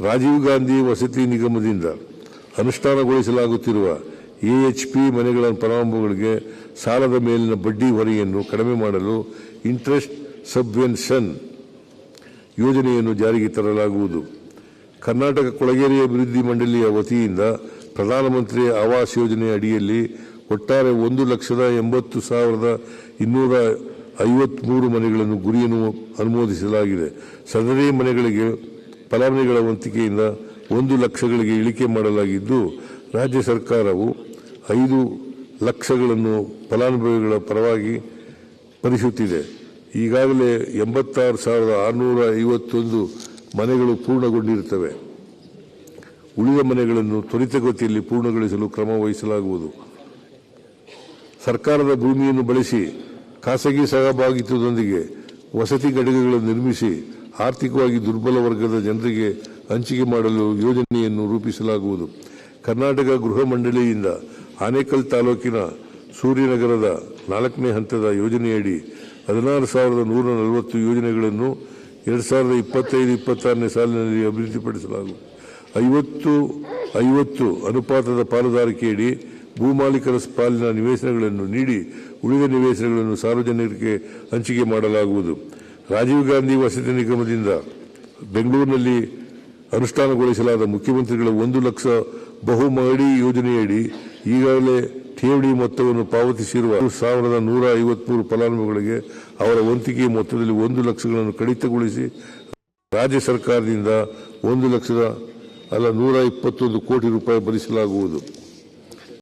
ರಾಜೀವ್ ಗಾಂಧಿ ವಸತಿ ನಿಗಮದಿಂದ ಅನುಷ್ಠಾನಗೊಳಿಸಲಾಗುತ್ತಿರುವ ಎಎಚ್ಪಿ ಮನೆಗಳ ಫಲಾನುಭವಿಗಳಿಗೆ ಸಾಲದ ಮೇಲಿನ ಬಡ್ಡಿ ಹೊರೆಯನ್ನು ಕಡಿಮೆ ಮಾಡಲು ಇಂಟ್ರೆಸ್ಟ್ ಸಬ್ವೆನ್ಷನ್ ಯೋಜನೆಯನ್ನು ಜಾರಿಗೆ ತರಲಾಗುವುದು. ಕರ್ನಾಟಕ ಕೊಳಗೇರಿ ಅಭಿವೃದ್ಧಿ ಮಂಡಳಿಯ ವತಿಯಿಂದ ಪ್ರಧಾನಮಂತ್ರಿ ಆವಾಸ್ ಯೋಜನೆ ಅಡಿಯಲ್ಲಿ ಒಟ್ಟಾರೆ 1,80,253 ಮನೆಗಳನ್ನು ಗುರಿಯನ್ನು ಅನುಮೋದಿಸಲಾಗಿದೆ. ಸದರಿ ಮನೆಗಳಿಗೆ ಫಲಾನುಭವಿಗಳ ವಂತಿಕೆಯಿಂದ 1 ಲಕ್ಷಗಳಿಗೆ ಇಳಿಕೆ ಮಾಡಲಾಗಿದ್ದು, ರಾಜ್ಯ ಸರ್ಕಾರವು 5 ಲಕ್ಷಗಳನ್ನು ಫಲಾನುಭವಿಗಳ ಪರವಾಗಿ ಭರಿಸುತ್ತಿದೆ. ಈಗಾಗಲೇ 86,651 ಮನೆಗಳು ಪೂರ್ಣಗೊಂಡಿರುತ್ತವೆ. ಉಳಿದ ಮನೆಗಳನ್ನು ತ್ವರಿತಗತಿಯಲ್ಲಿ ಪೂರ್ಣಗೊಳಿಸಲು ಕ್ರಮ ವಹಿಸಲಾಗುವುದು. ಸರ್ಕಾರದ ಭೂಮಿಯನ್ನು ಬಳಸಿ ಖಾಸಗಿ ಸಹಭಾಗಿತ್ವದೊಂದಿಗೆ ವಸತಿ ಘಟಕಗಳನ್ನು ನಿರ್ಮಿಸಿ ಆರ್ಥಿಕವಾಗಿ ದುರ್ಬಲ ವರ್ಗದ ಜನರಿಗೆ ಹಂಚಿಕೆ ಮಾಡಲು ಯೋಜನೆಯನ್ನು ರೂಪಿಸಲಾಗುವುದು. ಕರ್ನಾಟಕ ಗೃಹ ಮಂಡಳಿಯಿಂದ ಆನೇಕಲ್ ತಾಲೂಕಿನ ಸೂರ್ಯನಗರದ 4ನೇ ಹಂತದ ಯೋಜನೆಯಡಿ 16,140 ಯೋಜನೆಗಳನ್ನು 2025-26ನೇ ಸಾಲಿನಲ್ಲಿ ಅಭಿವೃದ್ಧಿಪಡಿಸಲಾಗುವುದು. 50-50 ಅನುಪಾತದ ಪಾಲುದಾರಿಕೆಯಡಿ ಭೂಮಾಲೀಕರ ಪಾಲಿನ ನಿವೇಶನಗಳನ್ನು ನೀಡಿ ಉಳಿದ ನಿವೇಶನಗಳನ್ನು ಸಾರ್ವಜನಿಕರಿಗೆ ಹಂಚಿಕೆ ಮಾಡಲಾಗುವುದು. ರಾಜೀವ್ ಗಾಂಧಿ ವಸತಿ ನಿಗಮದಿಂದ ಬೆಂಗಳೂರಿನಲ್ಲಿ ಅನುಷ್ಠಾನಗೊಳಿಸಲಾದ ಮುಖ್ಯಮಂತ್ರಿಗಳ 1 ಲಕ್ಷ ಬಹುಮಹಡಿ ಯೋಜನೆಯಡಿ ಈಗಾಗಲೇ ಠೇವಣಿ ಮೊತ್ತವನ್ನು ಪಾವತಿಸಿರುವ 1,153 ಫಲಾನುಭವಿಗಳಿಗೆ ಅವರ ವಂತಿಕೆ ಮೊತ್ತದಲ್ಲಿ 1 ಲಕ್ಷಗಳನ್ನು ಕಡಿತಗೊಳಿಸಿ ರಾಜ್ಯ ಸರ್ಕಾರದಿಂದ 1,121 ಕೋಟಿ ರೂಪಾಯಿ ಭರಿಸಲಾಗುವುದು.